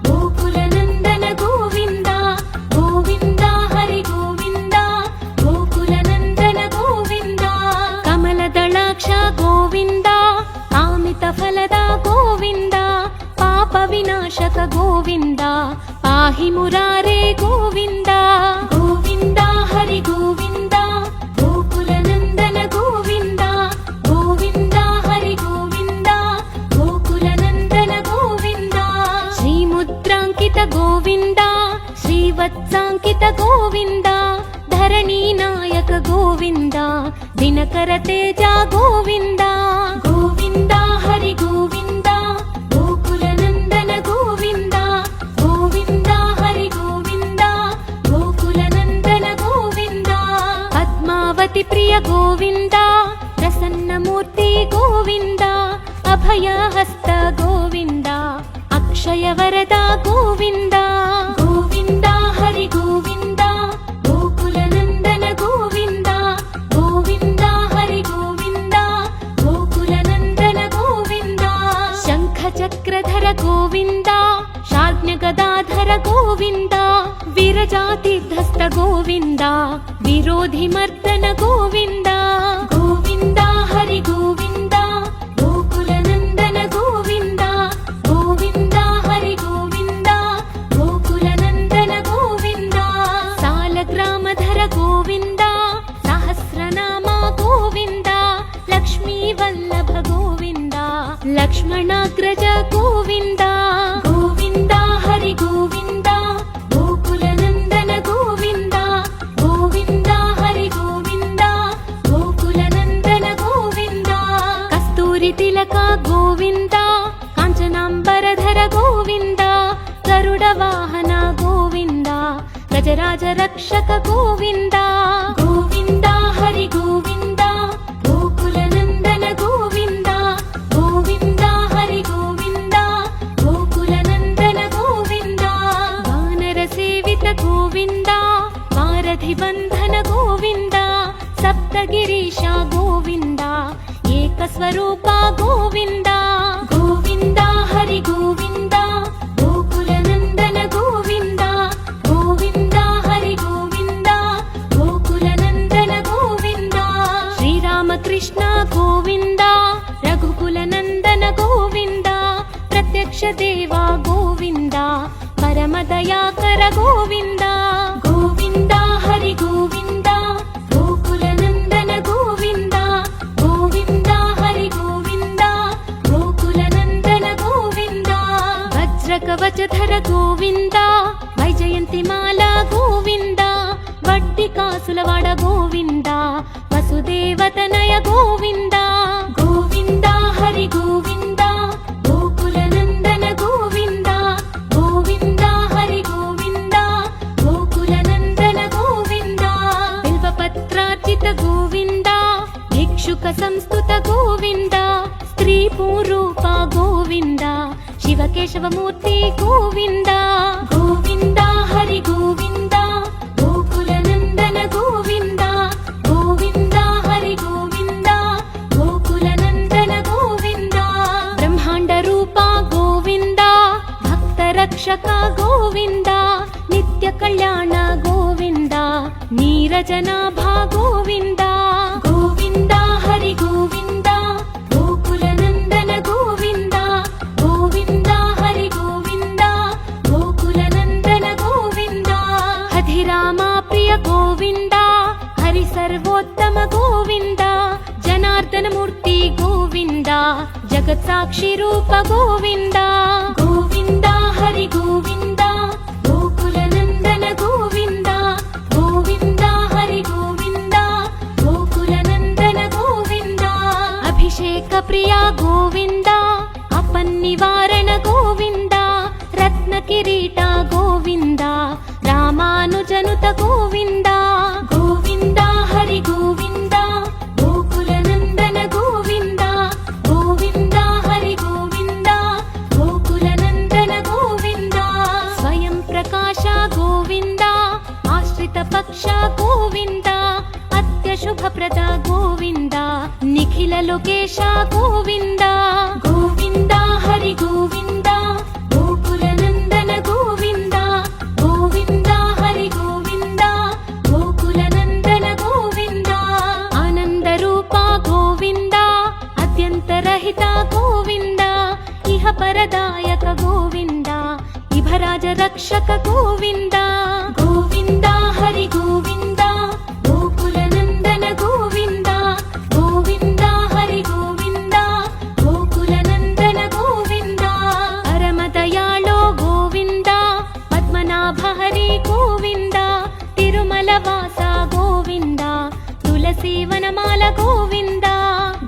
गोकुलनन्दन गोविन्द गोविन्द हरि गोविन्द गोकुलनन्दन गोविन्द कमलदलाक्ष गोविन्द कामितफलद गोविन्द पापविनाशक गोविन्द पाहि मुरारे गोविन्द गोविन्द हरि गोविन्द गोकुलनन्दन गोविन्द गोविन्द हरि गोविन्द गोकुलनन्दन गोविन्द श्रीमुद्राङ्कित गोविन्द श्रीवत्साङ्कित गोविन्द धरणीनायक गोविन्द दिनकर तेज गोविन्द गोविन्द हरि गोविन्द गोकुलनन्दन गोविन्द गोविन्द हरि गोविन्द गोकुलनन्दन गोविन्द पद्मावति प्रिय गोविन्द प्रसन्नमूर्ति गोविन्द अभयहस्त गोविन्द अक्षय वरद गोविन्द गोविन्द हरि गोविन्द गोकुलनन्दन गोविन्द गोविन्द हरि गोविन्द गोकुलनन्दन गोविन्द शङ्खचक्रधर गोविन्द शार्ङ्गगदाधर गोविन्द वीरजातिधस्त गोविन्द विरोधिमर्दन गोविन्द गोविन्द हरि गोविन्द गोकुलनन्दन गोविन्द गोविन्द हरि गोविन्द गोकुलनन्दन गोविन्द सालग्रामधर गोविन्द सहस्रनाम गोविन्द लक्ष्मीवल्लभ गोविन्द लक्ष्मणाग्रज गोविन्द गोविन्द हरि गोविन्द गोकुलनन्दन गोविन्द गोविन्द हरि गोविन्द गोकुलनन्दन गोविन्द कस्तूरि तिलक गोविन्द काञ्चनाम्बरधर गोविन्द गरुड वाहन गोविन्द गजराज रक्षक गोविन्द गोविन्द हरि गोविन्द गोकुलनन्दन गोविन्द गोविन्द हरि गोविन्द गोकुलनन्दन गोविन्द वानर सेवित गोविन्द वारधिबन्धन गोविन्द सप्तगिरीश गोविन्द एकस्वरूप गोविन्द गोविन्द हरि गोविन्द गोकुलनन्दन गोविन्द गोविन्द हरि गोविन्द गोकुलनन्दन गोविन्द श्रीरामकृष्ण गोविन्द रघुकुलनन्दन गोविन्द प्रत्यक्ष देव गोविन्द परमदयाकर गोविन्द गोविन्द हरि गोविन्द गोकुलनन्दन गोविन्द गोविन्द हरि गोविन्द गोकुलनन्दन गोविन्द वज्रकवचधर गोविन्द वैजयन्तिमाला गोविन्द वड्डिकासुलवाड गोविन्द वसुदेवतनय गोविन्द गोविन्द हरि गोविन्द गोकुलनन्दन गोविन्द गोविन्द हरि गोविन्द गोकुलनन्दन गोविन्द बिल्वपत्रार्चित गोविन्द भिक्षुक संस्तुत गोविन्द स्त्री पूरूप गोविन्द शिवकेशवमूर्ति गोविन्द गोविन्द हरि गोविन्द गोकुलनन्दन गोविन्द गोविन्द हरि गोविन्द गोकुलनन्दन गोविन्द ब्रह्माण्डरूप गोविन्द भक्तरक्षक गोविन्द नित्यकल्याण गोविन्द नीरजनाभा गोविन्द गोविन्द हरि गोविन्द गोकुलनन्दन गोविन्द गोविन्द हरि गोविन्द गोकुलनन्दन गोविन्द हधिरामा प्रिय गोविन्द हरि सर्वोत्तम गोविन्द जनार्दन मूर्ति गोविन्द जगत्साक्षि रूप गोविन्द गोविन्द हरि गोविन्द गोकुलनन्दन गोविन्द गोविन्द हरि गोविन्द गोकुलनन्दन गोविन्द अभिषेक प्रिय गोविन्द अपन्निवारण गोविन्द रत्नकिरीट गोविन्द रामानुजनुत गोविन्द गोविन्द हरि गोविन्द गोकुलनन्दन गोविन्द गोविन्द हरि गोविन्द गोकुलनन्दन गोविन्द स्वयं प्रकाश गोविन्द आश्रित पक्ष गोविन्द अत्यशुभप्रद गोविन्द निखिल लोकेश गोविन्द गोविन्द हरि गोविन्द गोकुलनन्दन गोविन्द गोविन्द हरि गोविन्द गोकुलनन्दन गोविन्द आनन्दरूप गोविन्द अत्यन्तरहित गोविन्द इह परदायक गोविन्द इभराज रक्षक गोविन्द गोविन्द हरि गोविन्द गोकुलनन्दन गोविन्द गोविन्द हरि गोविन्द गोकुलनन्दन गोविन्द परमदयाळो गोविन्द पद्मनाभ हरि गोविन्द तिरुमलवास गोविन्द तुलसीवनमाल गोविन्द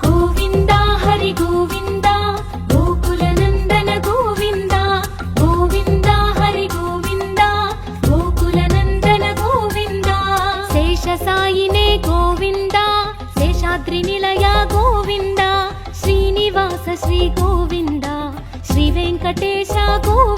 गोविन्द हरि गोविन्द गोकुलनन्दन गोविन्द गोविन्द हरि गोविन्द गोकुलनन्दन गोविन्द शेषसायिने गोविन्द शेषाद्रिनिलय गोविन्द श्रीनिवास श्री गोविन्द श्री वेङ्कटेश गोविन्द